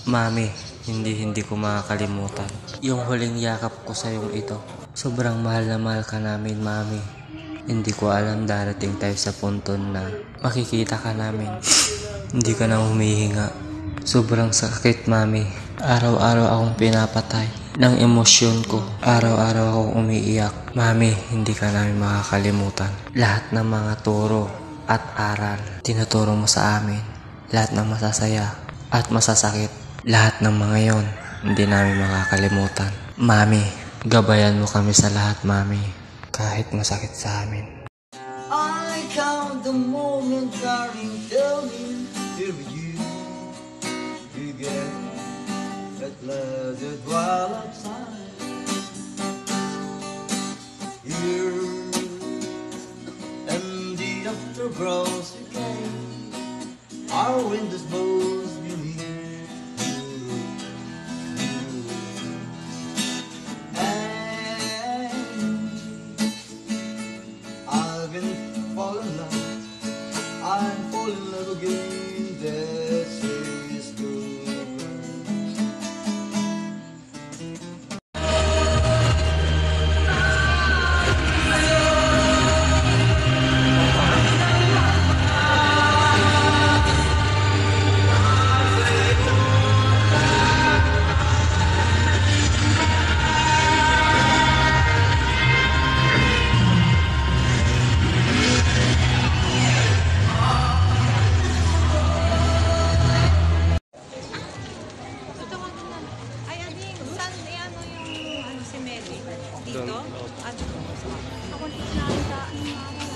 Mami, hindi ko makakalimutan yung huling yakap ko sa yung ito. Sobrang mahal na mahal ka namin, Mami. Hindi ko alam darating tayo sa punto na makikita ka namin. Hindi ka na humihinga. Sobrang sakit, Mami. Araw-araw akong pinapatay ng emosyon ko. Araw-araw akong umiiyak. Mami, hindi ka namin makakalimutan. Lahat ng mga turo at aral tinuturo mo sa amin. Lahat ng masasaya at masasakit. Lahat ng mga yon, hindi namin makakalimutan. Mami, gabayan mo kami sa lahat, Mami. Kahit masakit sa amin. I count the moment, darling, tell me, here with you, you get that pleasure while outside. Here, and the afterglows again, our windows both beneath. I'm falling in love again, this is good. Dito? At ako dito na